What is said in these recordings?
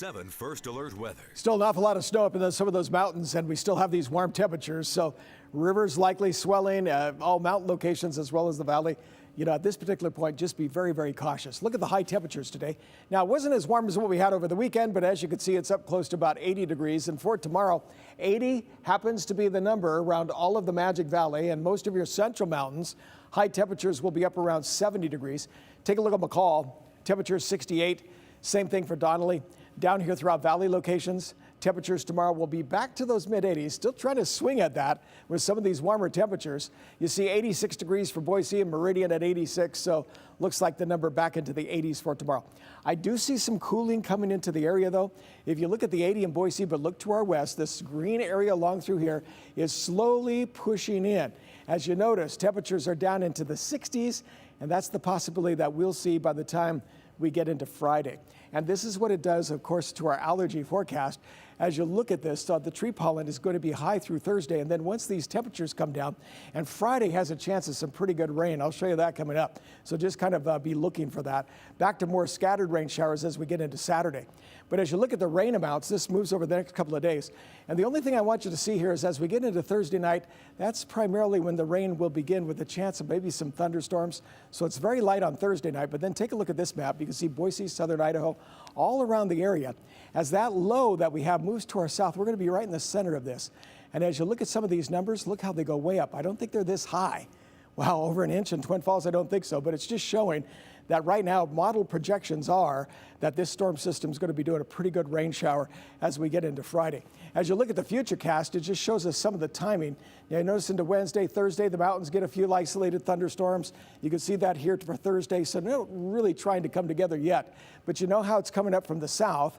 7 First Alert Weather. Still an awful lot of snow up in some of those mountains, and we still have these warm temperatures. So rivers likely swelling, all mountain locations as well as the valley. You know, at this particular point, just be very, very cautious. Look at the high temperatures today. Now, it wasn't as warm as what we had over the weekend, but as you can see, it's up close to about 80 degrees. And for tomorrow, 80 happens to be the number around all of the Magic Valley and most of your central mountains. High temperatures will be up around 70 degrees. Take a look at McCall. Temperature is 68. Same thing for Donnelly. Down here throughout valley locations, temperatures tomorrow will be back to those mid-80s, still trying to swing at that with some of these warmer temperatures. You see 86 degrees for Boise and Meridian at 86, so looks like the number back into the 80s for tomorrow. I do see some cooling coming into the area, though. If you look at the 80 in Boise, but look to our west, this green area along through here is slowly pushing in. As you notice, temperatures are down into the 60s, and that's the possibility that we'll see by the time we get into Friday. And this is what it does, of course, to our allergy forecast. As you look at this, the tree pollen is going to be high through Thursday. And then once these temperatures come down, and Friday has a chance of some pretty good rain. I'll show you that coming up. So just kind of be looking for that. Back to more scattered rain showers as we get into Saturday. But as you look at the rain amounts, this moves over the next couple of days. And the only thing I want you to see here is as we get into Thursday night, that's primarily when the rain will begin with a chance of maybe some thunderstorms. So it's very light on Thursday night. But then take a look at this map. You can see Boise, southern Idaho, all around the area. As that low that we have moves to our south, we're going to be right in the center of this. And as you look at some of these numbers, look how they go way up. I don't think they're this high. Wow, over an inch in Twin Falls, I don't think so. But it's just showing that right now model projections are that this storm system is going to be doing a pretty good rain shower as we get into Friday. As you look at the future cast, it just shows us some of the timing. Now, notice into Wednesday, Thursday, the mountains get a few isolated thunderstorms. You can see that here for Thursday, so not really trying to come together yet. But you know how it's coming up from the south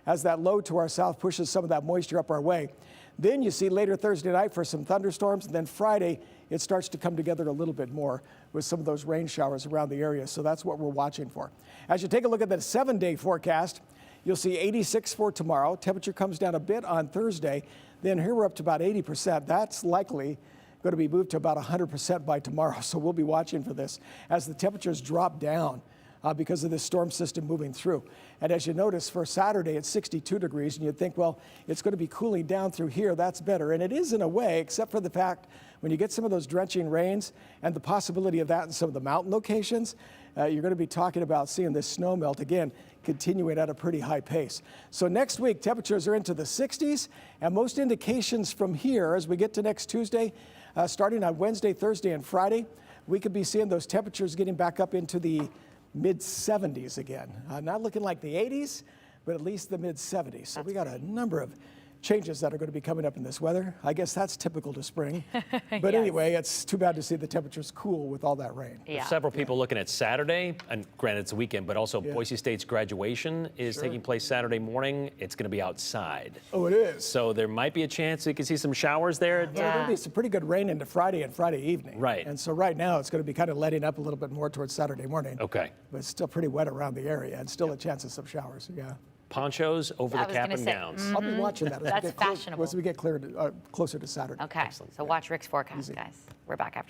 as that low to our south pushes some of that moisture up our way. Then you see later Thursday night for some thunderstorms, and then Friday it starts to come together a little bit more with some of those rain showers around the area. So that's what we're watching for. As you take a look at the 7-day forecast, you'll see 86 for tomorrow. Temperature comes down a bit on Thursday. Then here we're up to about 80%. That's likely going to be moved to about 100% by tomorrow. So we'll be watching for this as the temperatures drop down because of this storm system moving through. And as you notice, for Saturday, it's 62 degrees, and you'd think, well, it's going to be cooling down through here. That's better. And it is in a way, except for the fact when you get some of those drenching rains and the possibility of that in some of the mountain locations, you're going to be talking about seeing this snow melt again, continuing at a pretty high pace. So next week, temperatures are into the 60s, and most indications from here as we get to next Tuesday, starting on Wednesday, Thursday, and Friday, we could be seeing those temperatures getting back up into the mid-70s again. Not looking like the 80s, but at least the mid-70s. So we got a number of changes that are going to be coming up in this weather. I guess that's typical to spring. But anyway, it's too bad to see the temperatures cool with all that rain. There's several people looking at Saturday, and granted it's a weekend, but also Boise State's graduation is taking place Saturday morning. It's going to be outside. Oh, it is? So there might be a chance you can see some showers there. There's going to be some pretty good rain into Friday and Friday evening. Right. And so right now it's going to be kind of letting up a little bit more towards Saturday morning. Okay. But it's still pretty wet around the area and still a chance of some showers. Yeah. Ponchos over the cap and gowns. I'll be watching that That's fashionable. as we get closer to Saturday. Okay, so watch Rick's forecast, guys. We're back after